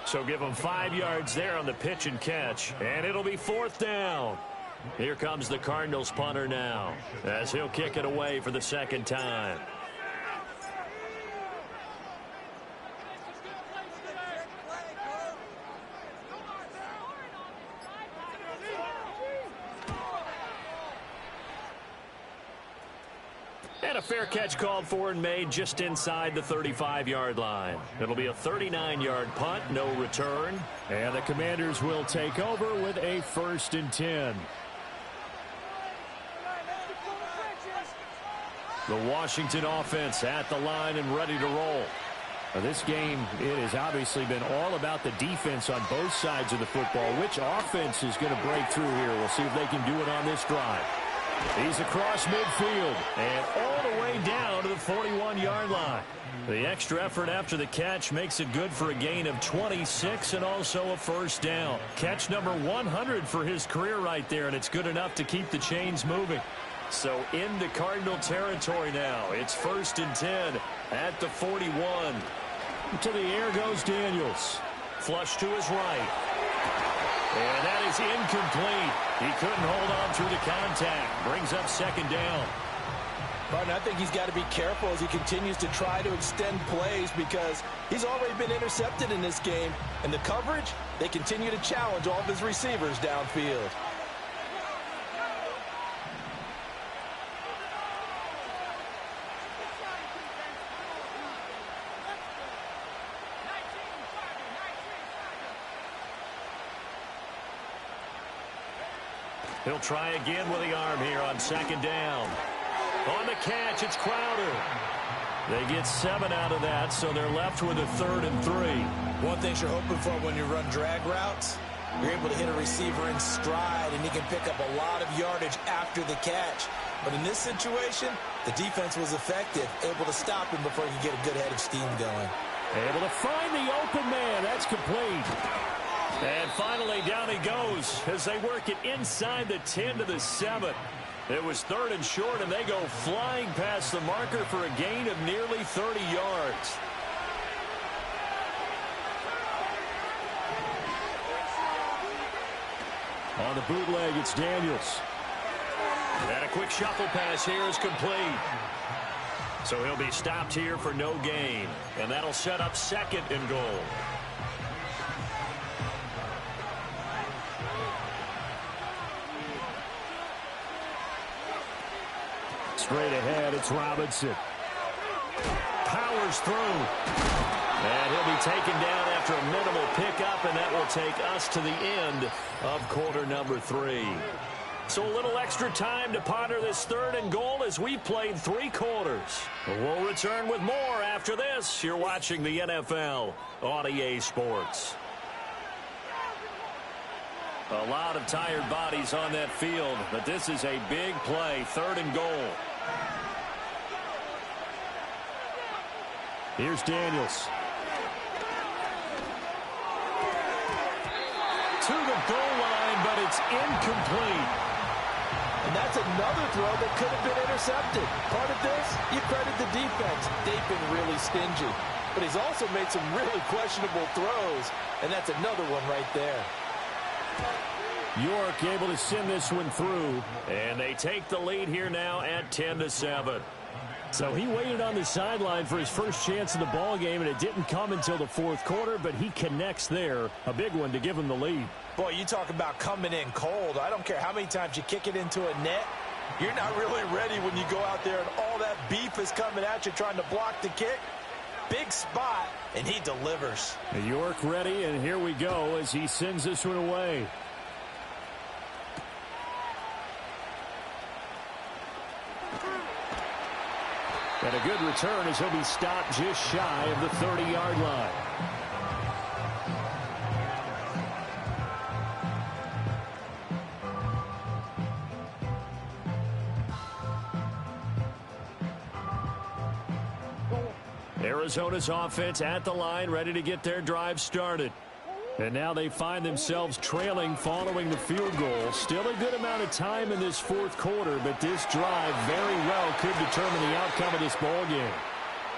So give him 5 yards there on the pitch and catch. And it'll be 4th down. Here comes the Cardinals punter now as he'll kick it away for the 2nd time. And a fair catch called for and made just inside the 35-yard line. It'll be a 39-yard punt, no return. And the Commanders will take over with a 1st and 10. The Washington offense at the line and ready to roll. Now this game, it has obviously been all about the defense on both sides of the football. Which offense is going to break through here? We'll see if they can do it on this drive. He's across midfield and all the way down to the 41-yard line. The extra effort after the catch makes it good for a gain of 26 and also a 1st down. Catch number 100 for his career right there, and it's good enough to keep the chains moving. So into Cardinal territory now. It's 1st and 10 at the 41. To the air goes Daniels. Flush to his right. And that is incomplete. He couldn't hold on through the contact. Brings up second down. Martin, I think he's got to be careful as he continues to try to extend plays because he's already been intercepted in this game. And the coverage, they continue to challenge all of his receivers downfield. He'll try again with the arm here on second down. On the catch, it's Crowder. They get 7 out of that, so they're left with a 3rd and 3. One thing you're hoping for when you run drag routes, you're able to hit a receiver in stride, and he can pick up a lot of yardage after the catch. But in this situation, the defense was effective, able to stop him before he could get a good head of steam going. Able to find the open man. That's complete. And finally, down he goes as they work it inside the 10 to the 7. It was 3rd and short, and they go flying past the marker for a gain of nearly 30 yards. On the bootleg, it's Daniels. And a quick shuffle pass here is complete. So he'll be stopped here for no gain. And that'll set up 2nd and goal. Straight ahead, it's Robinson. Powers through. And he'll be taken down after a minimal pickup, and that will take us to the end of quarter number 3. So a little extra time to ponder this 3rd and goal as we've played 3 quarters. We'll return with more after this. You're watching the NFL on EA Sports. A lot of tired bodies on that field, but this is a big play, 3rd and goal. Here's Daniels. To the goal line, but it's incomplete. And that's another throw that could have been intercepted. Part of this, you credit the defense. They've been really stingy. But he's also made some really questionable throws, and that's another one right there. York able to send this one through, and they take the lead here now at 10 to 7. So he waited on the sideline for his first chance in the ball game, and it didn't come until the 4th quarter, but he connects there. A big one to give him the lead. Boy, you talk about coming in cold. I don't care how many times you kick it into a net. You're not really ready when you go out there and all that beef is coming at you trying to block the kick. Big spot, and he delivers. York ready, and here we go as he sends this one away. And a good return as he'll be stopped just shy of the 30-yard line. Arizona's offense at the line, ready to get their drive started. And now they find themselves trailing following the field goal. Still a good amount of time in this 4th quarter, but this drive very well could determine the outcome of this ball game.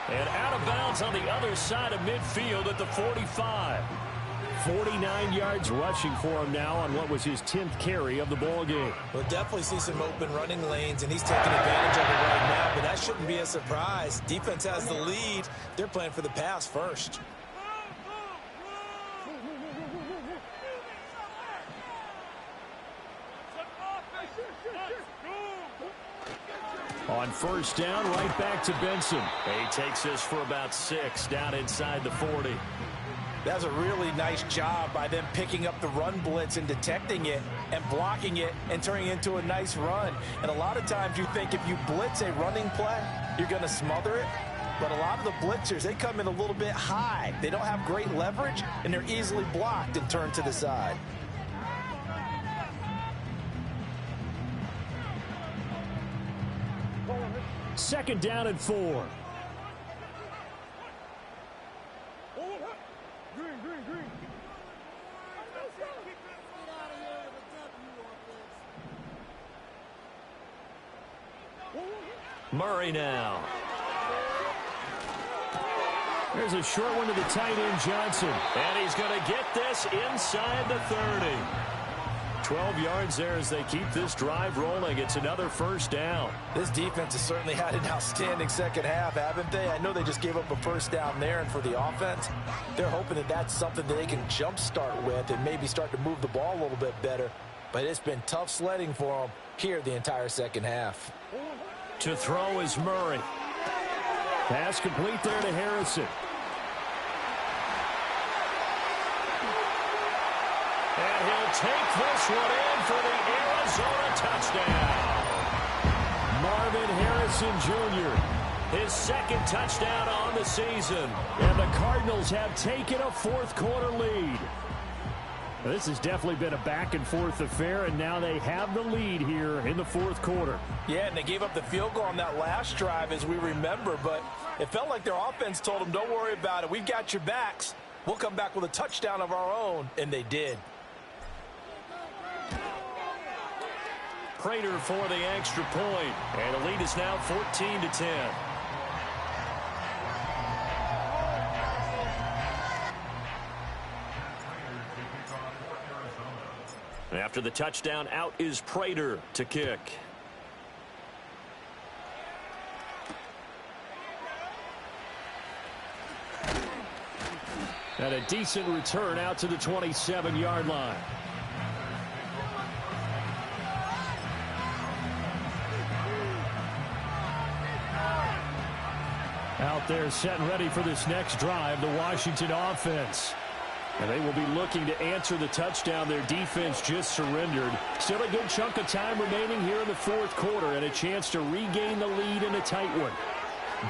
And out of bounds on the other side of midfield at the 45. 49 yards rushing for him now on what was his 10th carry of the ball game. We'll definitely see some open running lanes, and he's taking advantage of it right now, but that shouldn't be a surprise. Defense has the lead. They're playing for the pass first. On 1st down, right back to Benson. He takes this for about 6 down inside the 40. That's a really nice job by them picking up the run blitz and detecting it and blocking it and turning it into a nice run. And a lot of times you think if you blitz a running play, you're going to smother it. But a lot of the blitzers, they come in a little bit high. They don't have great leverage, and they're easily blocked and turned to the side. Second down and 4. Murray now. There's a short one to the tight end, Johnson. And he's going to get this inside the 30. 12 yards there as they keep this drive rolling. It's another first down. This defense has certainly had an outstanding second half, haven't they? I know they just gave up a first down there, and for the offense, they're hoping that that's something that they can jumpstart with and maybe start to move the ball a little bit better. But it's been tough sledding for them here the entire second half. To throw is Murray. Pass complete there to Harrison. And he'll take this one in for the Arizona touchdown. Marvin Harrison Jr., his second touchdown on the season. And the Cardinals have taken a fourth-quarter lead. This has definitely been a back-and-forth affair, and now they have the lead here in the fourth quarter. Yeah, and they gave up the field goal on that last drive, as we remember, but it felt like their offense told them, don't worry about it. We've got your backs. We'll come back with a touchdown of our own, and they did. Prater for the extra point, and the lead is now 14-10. And after the touchdown, out is Prater to kick. And a decent return out to the 27-yard line. Out there set and ready for this next drive, the Washington offense. And they will be looking to answer the touchdown their defense just surrendered. Still a good chunk of time remaining here in the fourth quarter and a chance to regain the lead in a tight one.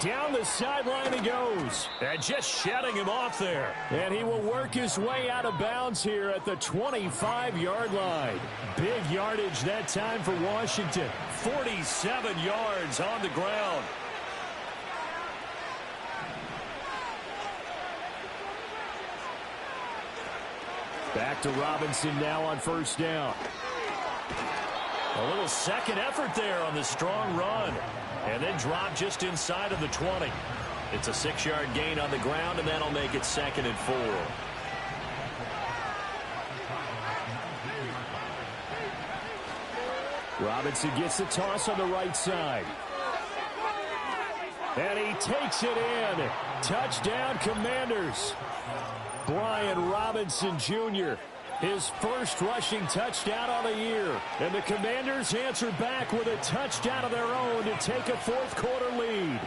Down the sideline he goes. And just shutting him off there. And he will work his way out of bounds here at the 25-yard line. Big yardage that time for Washington. 47 yards on the ground. Back to Robinson now on first down. A little second effort there on the strong run. And then drop just inside of the 20. It's a 6-yard gain on the ground, and that'll make it 2nd and 4. Robinson gets the toss on the right side. And he takes it in. Touchdown, Commanders. Brian Robinson Jr., his first rushing touchdown on the year. And the Commanders answer back with a touchdown of their own to take a fourth-quarter lead.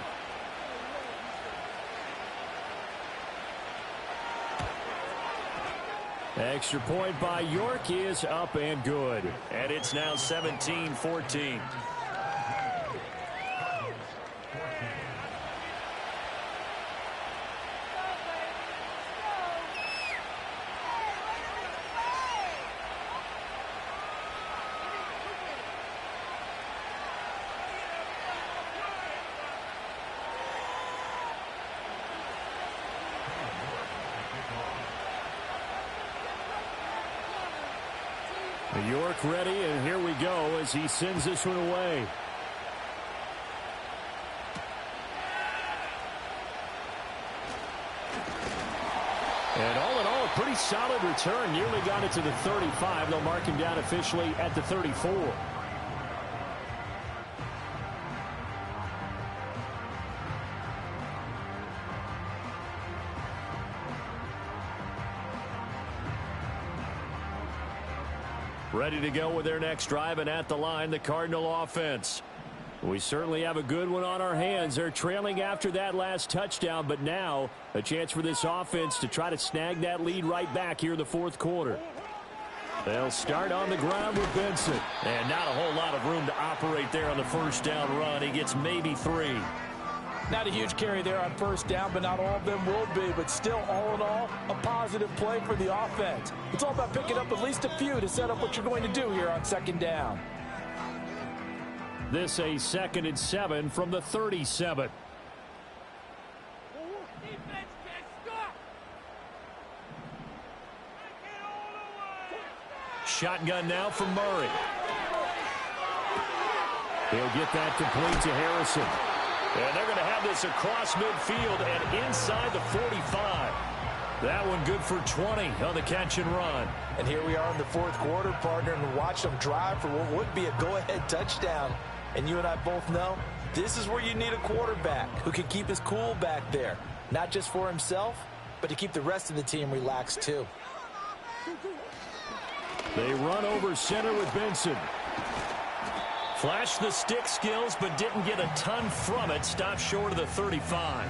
Extra point by York is up and good. And it's now 17-14. York ready, and here we go as he sends this one away. And all in all, a pretty solid return. Nearly got it to the 35. They'll mark him down officially at the 34. Ready to go with their next drive, and at the line, the Cardinal offense. We certainly have a good one on our hands. They're trailing after that last touchdown, but now a chance for this offense to try to snag that lead right back here in the fourth quarter. They'll start on the ground with Benson. And not a whole lot of room to operate there on the first down run. He gets maybe 3. Not a huge carry there on first down, but not all of them will be. But still, all in all, a positive play for the offense. It's all about picking up at least a few to set up what you're going to do here on second down. This a 2nd and 7 from the 37. Shotgun now from Murray. He'll get that complete to Harrison. And they're going to have this across midfield and inside the 45. That one good for 20 on the catch and run. And here we are in the fourth quarter, partner, and watch them drive for what would be a go-ahead touchdown. And you and I both know this is where you need a quarterback who can keep his cool back there. Not just for himself, but to keep the rest of the team relaxed too. They run over center with Benson. Flashed the stick skills, but didn't get a ton from it. Stopped short of the 35.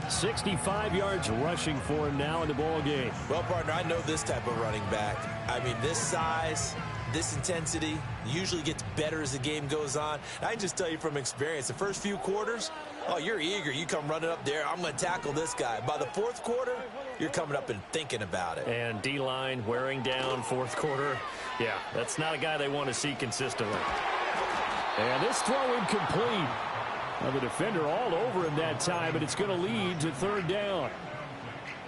65 yards rushing for him now in the ball game. Well, partner, I know this type of running back. I mean, this size, this intensity usually gets better as the game goes on. And I can just tell you from experience, the first few quarters, oh, you're eager. You come running up there, I'm going to tackle this guy. By the fourth quarter, you're coming up and thinking about it. And D-line wearing down fourth quarter. Yeah, that's not a guy they want to see consistently. And this throw incomplete. Now the defender all over him that time, and it's going to lead to third down.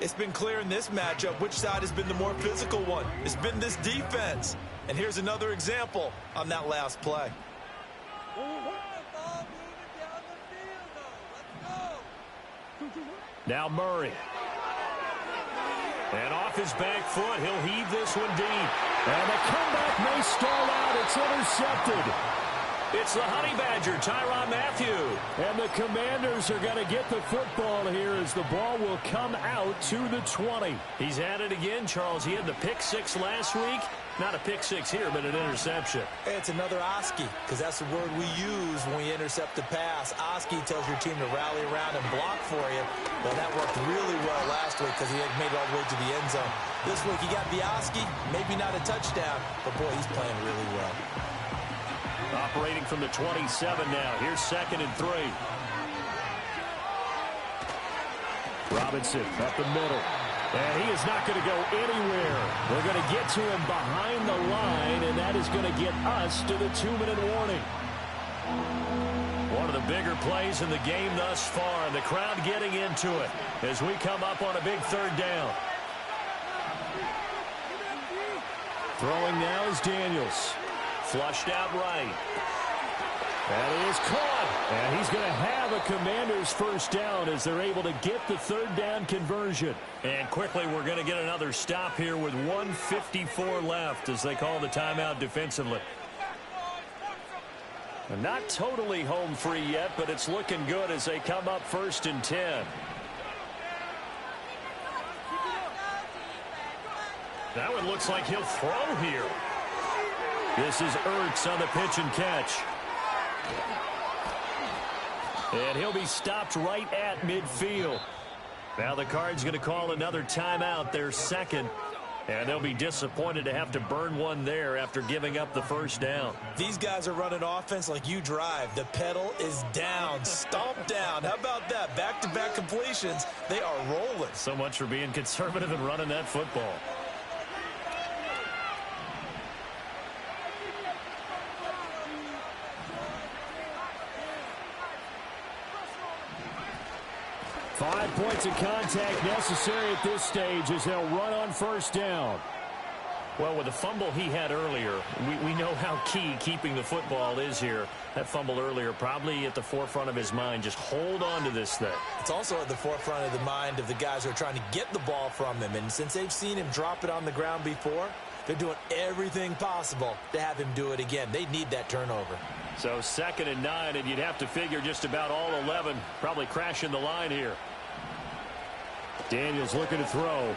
It's been clear in this matchup which side has been the more physical one. It's been this defense. And here's another example on that last play. Now Murray. And off his back foot, he'll heave this one deep. And the comeback may stall out. It's intercepted. It's the Honey Badger, Tyrann Mathieu. And the Commanders are going to get the football here as the ball will come out to the 20. He's at it again, Charles. He had the pick six last week. Not a pick six here, but an interception. It's another Oski, because that's the word we use when we intercept a pass. Oski tells your team to rally around and block for you. Well, that worked really well last week because he had made it all the way to the end zone. This week he got the Oski, maybe not a touchdown, but boy, he's playing really well. Operating from the 27 now. Here's 2nd and 3. Robinson up the middle. And he is not going to go anywhere. They're going to get to him behind the line, and that is going to get us to the 2-minute warning. One of the bigger plays in the game thus far, and the crowd getting into it as we come up on a big third down. Throwing now is Daniels. Flushed out right. And he is caught. And he's going to have a Commanders first down as they're able to get the third down conversion. And quickly we're going to get another stop here with 1:54 left as they call the timeout defensively. And not totally home free yet, but it's looking good as they come up 1st and 10. That one looks like he'll throw here. This is Ertz on the pitch and catch. And he'll be stopped right at midfield. Now the Cards going to call another timeout, their second. And they'll be disappointed to have to burn one there after giving up the first down. These guys are running offense like you drive. The pedal is down, stomp down. How about that? Back-to-back completions. They are rolling. So much for being conservative and running that football. Five points of contact necessary at this stage as they'll run on first down. Well, with the fumble he had earlier, we know how key keeping the football is here. That fumble earlier probably at the forefront of his mind. Just hold on to this thing. It's also at the forefront of the mind of the guys who are trying to get the ball from him. And since they've seen him drop it on the ground before, they're doing everything possible to have him do it again. They need that turnover. So 2nd and 9, and you'd have to figure just about all 11 probably crashing the line here. Daniels looking to throw.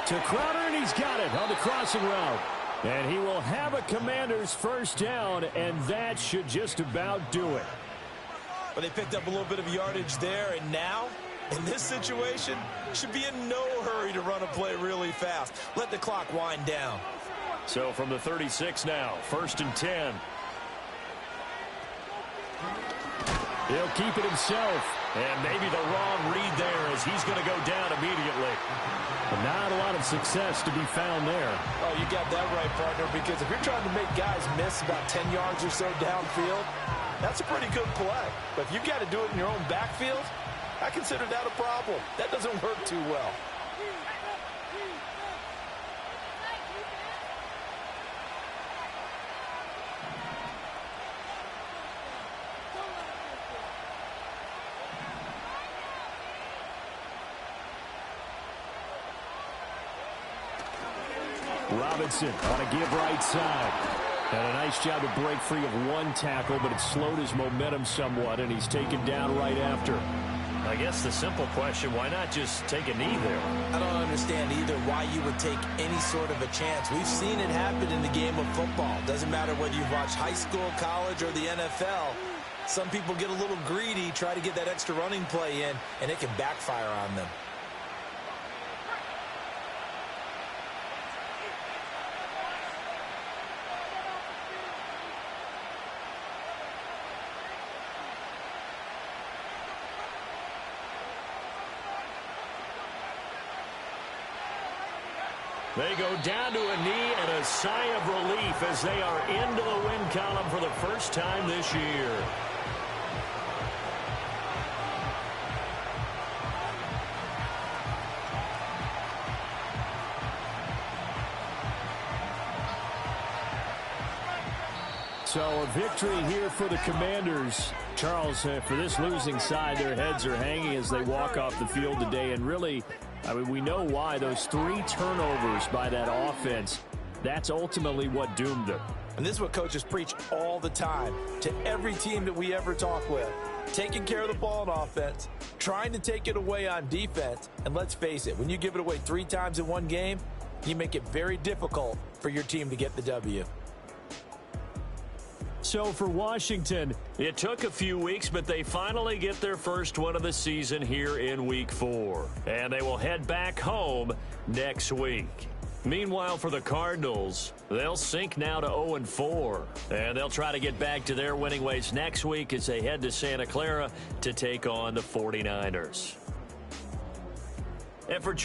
To Crowder, and he's got it on the crossing route. And he will have a Commanders first down, and that should just about do it. But they picked up a little bit of yardage there, and now, in this situation, should be in no hurry to run a play really fast. Let the clock wind down. So from the 36 now, 1st and 10. He'll keep it himself. And maybe the wrong read there as he's going to go down immediately. But not a lot of success to be found there. Oh, you got that right, partner, because if you're trying to make guys miss about 10 yards or so downfield, that's a pretty good play. But if you've got to do it in your own backfield, I consider that a problem. That doesn't work too well. Robinson on a give right side. And a nice job to break free of one tackle, but it slowed his momentum somewhat, and he's taken down right after. I guess the simple question, why not just take a knee there? I don't understand either why you would take any sort of a chance. We've seen it happen in the game of football. Doesn't matter whether you've watched high school, college, or the NFL. Some people get a little greedy, try to get that extra running play in, and it can backfire on them. They go down to a knee and a sigh of relief as they are into the win column for the first time this year. So a victory here for the Commanders. Charles, for this losing side, their heads are hanging as they walk off the field today. And really, I mean, we know why. Those 3 turnovers by that offense, that's ultimately what doomed them. And this is what coaches preach all the time to every team that we ever talk with. Taking care of the ball on offense, trying to take it away on defense. And let's face it, when you give it away 3 times in one game, you make it very difficult for your team to get the W. So for Washington, it took a few weeks, but they finally get their first one of the season here in Week 4. And they will head back home next week. Meanwhile, for the Cardinals, they'll sink now to 0-4. And they'll try to get back to their winning ways next week as they head to Santa Clara to take on the 49ers. And for